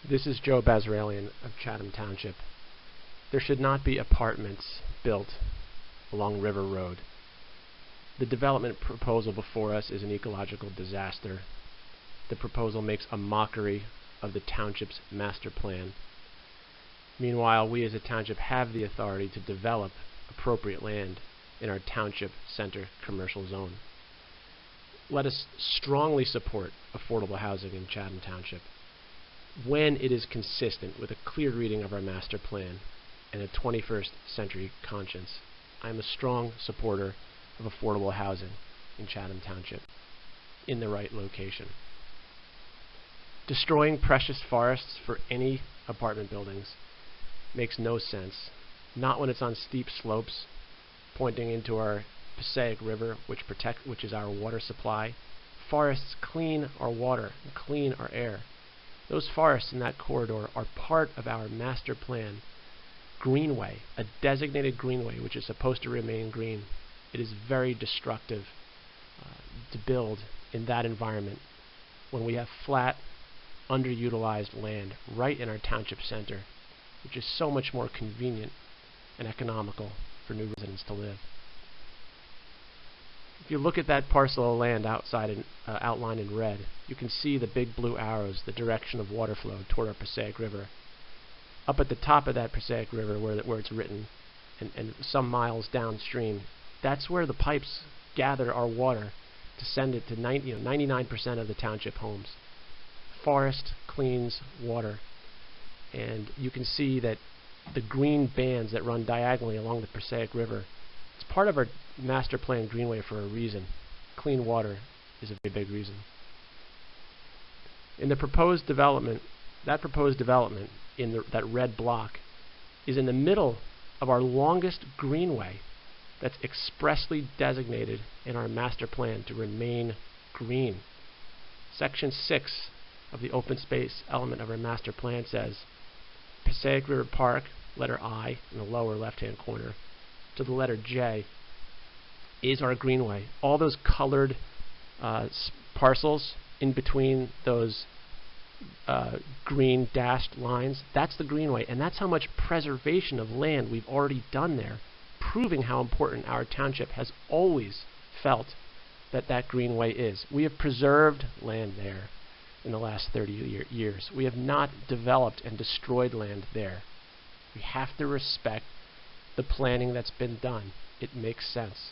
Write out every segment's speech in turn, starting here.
This is Joe Bazaralian of Chatham Township. There should not be apartments built along River Road. The development proposal before us is an ecological disaster. The proposal makes a mockery of the township's master plan. Meanwhile, we as a township have the authority to develop appropriate land in our township center commercial zone. Let us strongly support affordable housing in Chatham Township when it is consistent with a clear reading of our master plan and a 21st century conscience. I am a strong supporter of affordable housing in Chatham Township in the right location. Destroying precious forests for any apartment buildings makes no sense, not when it's on steep slopes pointing into our Passaic River, which is our water supply. Forests clean our water and clean our air. Those forests in that corridor are part of our master plan greenway, a designated greenway which is supposed to remain green. It is very destructive to build in that environment when we have flat, underutilized land right in our township center, which is so much more convenient and economical for new residents to live. If you look at that parcel of land outlined in red, you can see the big blue arrows, the direction of water flow toward our Passaic River. Up at the top of that Passaic River where it's written, and some miles downstream, that's where the pipes gather our water to send it to 99% of the township homes. Forest cleans water, and you can see that the green bands that run diagonally along the Passaic River, it's part of our master plan greenway for a reason. Clean water is a very big reason. In the proposed development, that red block is in the middle of our longest greenway that's expressly designated in our master plan to remain green. Section 6 of the open space element of our master plan says Passaic River Park, letter I in the lower left-hand corner, to the letter J is our greenway. All those colored parcels in between those green dashed lines, that's the greenway, and that's how much preservation of land we've already done there, proving how important our township has always felt that greenway is. We have preserved land there in the last 30 years. We have not developed and destroyed land there. We have to respect the planning that's been done. It makes sense.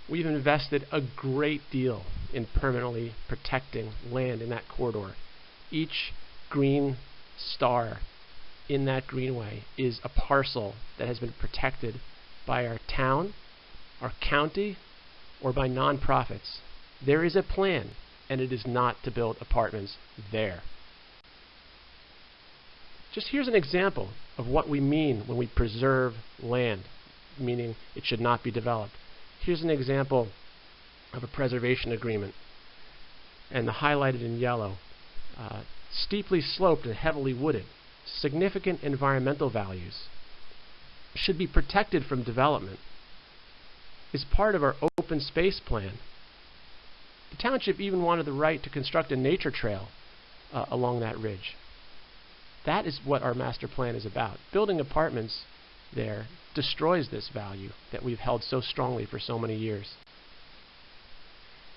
We've invested a great deal in permanently protecting land in that corridor. Each green star in that greenway is a parcel that has been protected by our town, our county, or by nonprofits. There is a plan, and it is not to build apartments there. Just here's an example of what we mean when we preserve land, meaning it should not be developed. Here's an example of a preservation agreement, and the highlighted in yellow, steeply sloped and heavily wooded, significant environmental values, should be protected from development, is part of our open space plan. The township even wanted the right to construct a nature trail along that ridge. That is what our master plan is about. Building apartments there destroys this value that we've held so strongly for so many years.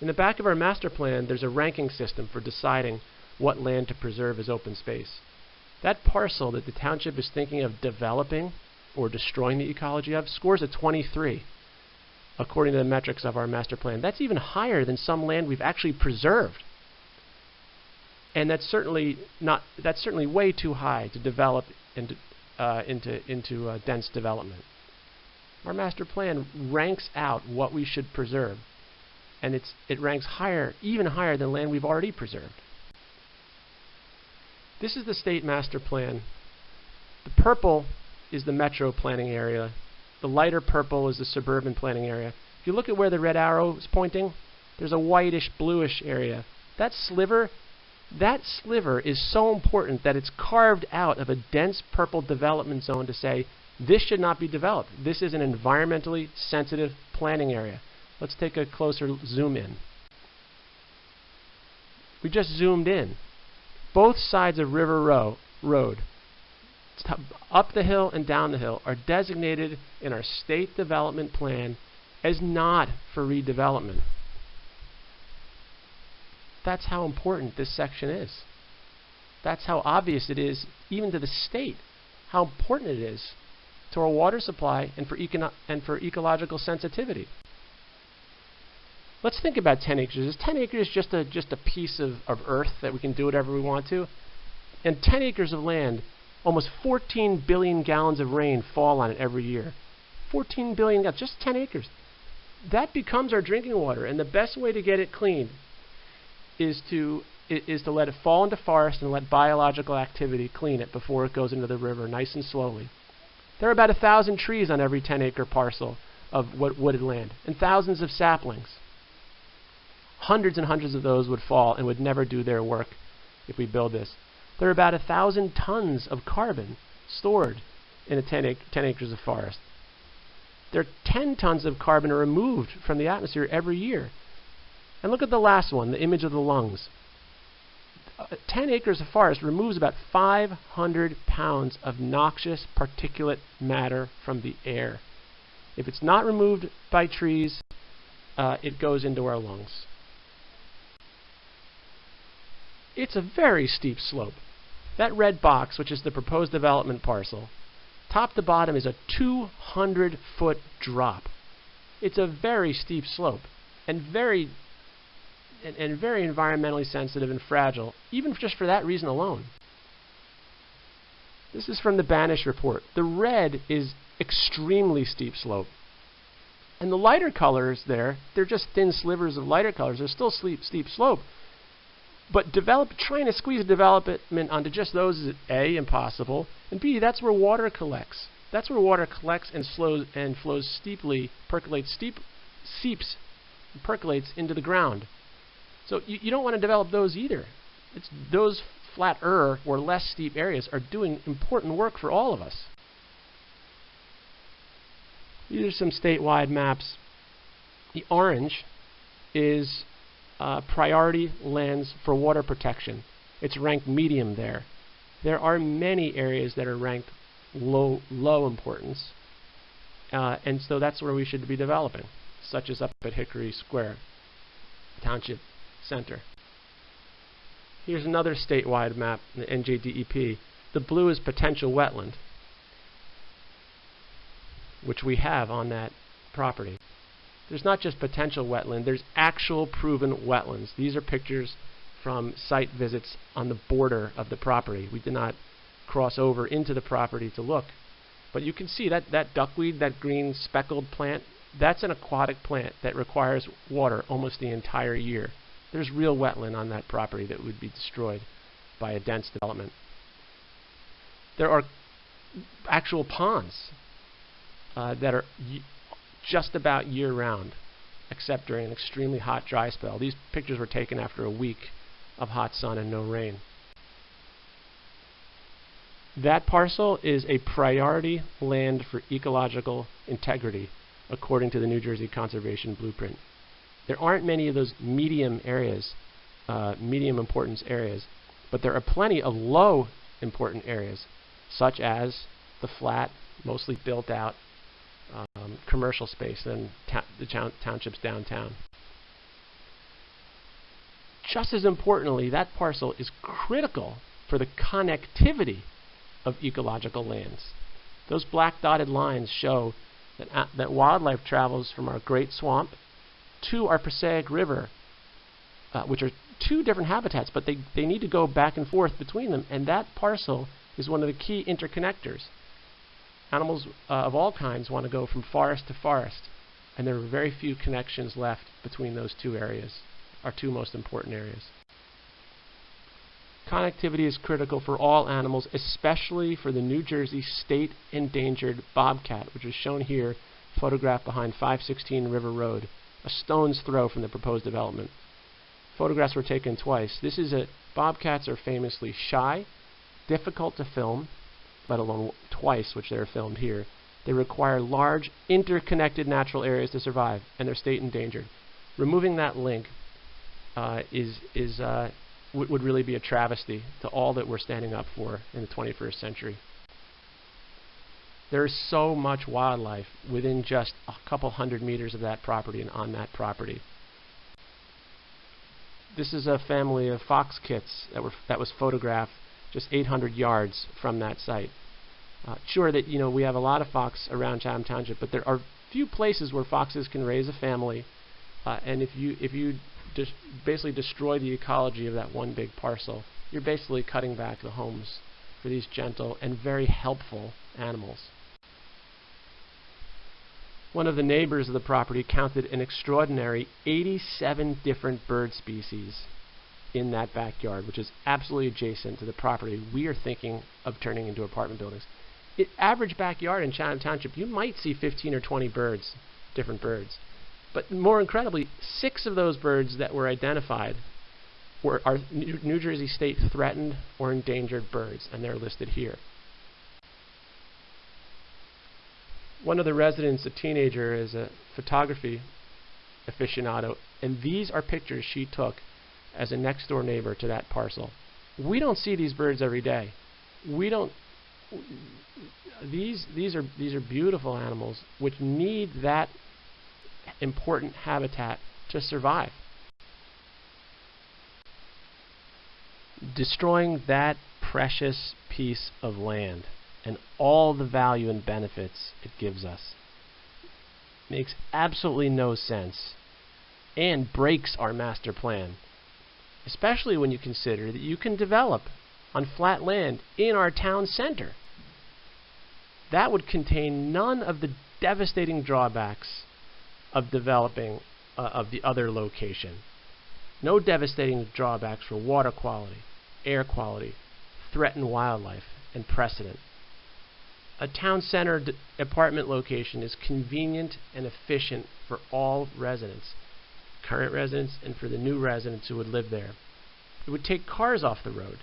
In the back of our master plan, there's a ranking system for deciding what land to preserve as open space. That parcel that the township is thinking of developing or destroying the ecology of scores a 23, according to the metrics of our master plan. That's even higher than some land we've actually preserved. And that's certainly way too high to develop into dense development. Our master plan ranks out what we should preserve, and it ranks higher, even higher than land we've already preserved. This is the state master plan. The purple is the metro planning area. The lighter purple is the suburban planning area. If you look at where the red arrow is pointing, there's a whitish, bluish area. That sliver is so important that it's carved out of a dense purple development zone to say, this should not be developed. This is an environmentally sensitive planning area. Let's take a closer zoom in. We just zoomed in. Both sides of River Road, up the hill and down the hill, are designated in our state development plan as not for redevelopment. That's how important this section is. That's how obvious it is, even to the state, how important it is to our water supply and for ecological sensitivity. Let's think about 10 acres. Is 10 acres just a piece of earth that we can do whatever we want to? And 10 acres of land, almost 14 billion gallons of rain fall on it every year. 14 billion gallons, just 10 acres. That becomes our drinking water, and the best way to get it clean is to let it fall into forest and let biological activity clean it before it goes into the river, nice and slowly. There are about 1,000 trees on every 10-acre parcel of wooded land, and thousands of saplings. Hundreds and hundreds of those would fall and would never do their work if we build this. There are about 1,000 tons of carbon stored in 10 acres of forest. There are 10 tons of carbon removed from the atmosphere every year. And look at the last one, the image of the lungs. 10 acres of forest removes about 500 pounds of noxious particulate matter from the air. If it's not removed by trees, it goes into our lungs. It's a very steep slope. That red box, which is the proposed development parcel, top to bottom is a 200-foot drop. It's a very steep slope and very environmentally sensitive and fragile, even just for that reason alone. This is from the Banish report. The red is extremely steep slope. And the lighter colors there, they're just thin slivers of lighter colors. They're still steep slope. But trying to squeeze development onto just those is A, impossible, and B, that's where water collects. That's where water collects and flows steeply, seeps, and percolates into the ground. So you don't want to develop those either. Those flatter or less steep areas are doing important work for all of us. These are some statewide maps. The orange is priority lands for water protection. It's ranked medium there. There are many areas that are ranked low importance, and so that's where we should be developing, such as up at Hickory Square Township Center. Here's another statewide map, the NJDEP. The blue is potential wetland, which we have on that property. There's not just potential wetland, there's actual proven wetlands. These are pictures from site visits on the border of the property. We did not cross over into the property to look. But you can see that duckweed, that green speckled plant, that's an aquatic plant that requires water almost the entire year. There's real wetland on that property that would be destroyed by a dense development. There are actual ponds that are just about year-round, except during an extremely hot, dry spell. These pictures were taken after a week of hot sun and no rain. That parcel is a priority land for ecological integrity, according to the New Jersey Conservation Blueprint. There aren't many of those medium areas, medium importance areas, but there are plenty of low important areas, such as the flat, mostly built out commercial space and the townships downtown. Just as importantly, that parcel is critical for the connectivity of ecological lands. Those black dotted lines show that wildlife travels from our Great Swamp to our Passaic River, which are two different habitats, but they need to go back and forth between them, and that parcel is one of the key interconnectors. Animals of all kinds want to go from forest to forest, and there are very few connections left between those two areas, our two most important areas. Connectivity is critical for all animals, especially for the New Jersey state endangered bobcat, which is shown here, photographed behind 516 River Road, a stone's throw from the proposed development. Photographs were taken twice. Bobcats are famously shy, difficult to film, let alone twice, which they are filmed here. They require large, interconnected natural areas to survive, and they're state endangered. Removing that link is would really be a travesty to all that we're standing up for in the 21st century. There is so much wildlife within just a couple hundred meters of that property and on that property. This is a family of fox kits that was photographed just 800 yards from that site. Sure that we have a lot of fox around Chatham Township, but there are few places where foxes can raise a family, and if you basically destroy the ecology of that one big parcel, you're basically cutting back the homes for these gentle and very helpful animals. One of the neighbors of the property counted an extraordinary 87 different bird species in that backyard, which is absolutely adjacent to the property we are thinking of turning into apartment buildings. Average backyard in Chatham Township, you might see 15 or 20 birds, different birds. But more incredibly, 6 of those birds that were identified are New Jersey state threatened or endangered birds, and they're listed here. One of the residents, a teenager, is a photography aficionado, and these are pictures she took as a next door neighbor to that parcel. We don't see these birds every day. These are beautiful animals which need that important habitat to survive. Destroying that precious piece of land and all the value and benefits it gives us makes absolutely no sense and breaks our master plan, especially when you consider that you can develop on flat land in our town center. That would contain none of the devastating drawbacks of developing of the other location. No devastating drawbacks for water quality, air quality, threatened wildlife, and precedent. A town center apartment location is convenient and efficient for all residents, current residents and for the new residents who would live there. It would take cars off the road.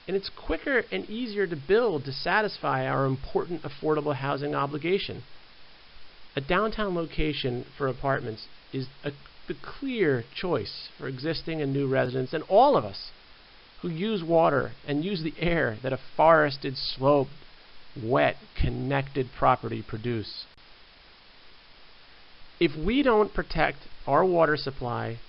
And it's quicker and easier to build to satisfy our important affordable housing obligation. A downtown location for apartments is the clear choice for existing and new residents and all of us who use water and use the air that a forested, sloped, wet, connected property produce. If we don't protect our water supply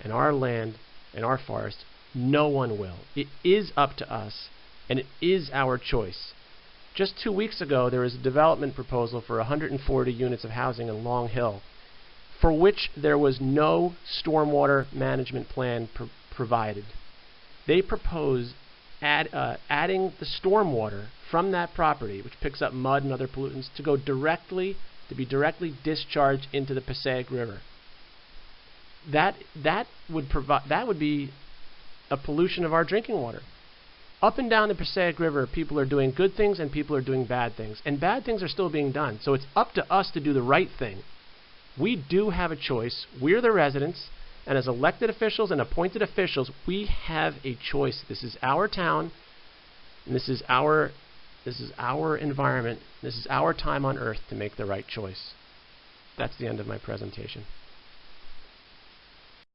and our land and our forest, no one will. It is up to us, and it is our choice. Just 2 weeks ago, there was a development proposal for 140 units of housing in Long Hill, for which there was no stormwater management plan provided. They proposed adding the stormwater from that property, which picks up mud and other pollutants, to be directly discharged into the Passaic River. That would be a pollution of our drinking water. Up and down the Passaic River, people are doing good things and people are doing bad things. And bad things are still being done. So it's up to us to do the right thing. We do have a choice. We're the residents. And as elected officials and appointed officials, we have a choice. This is our town. And this is our environment. This is our time on earth to make the right choice. That's the end of my presentation.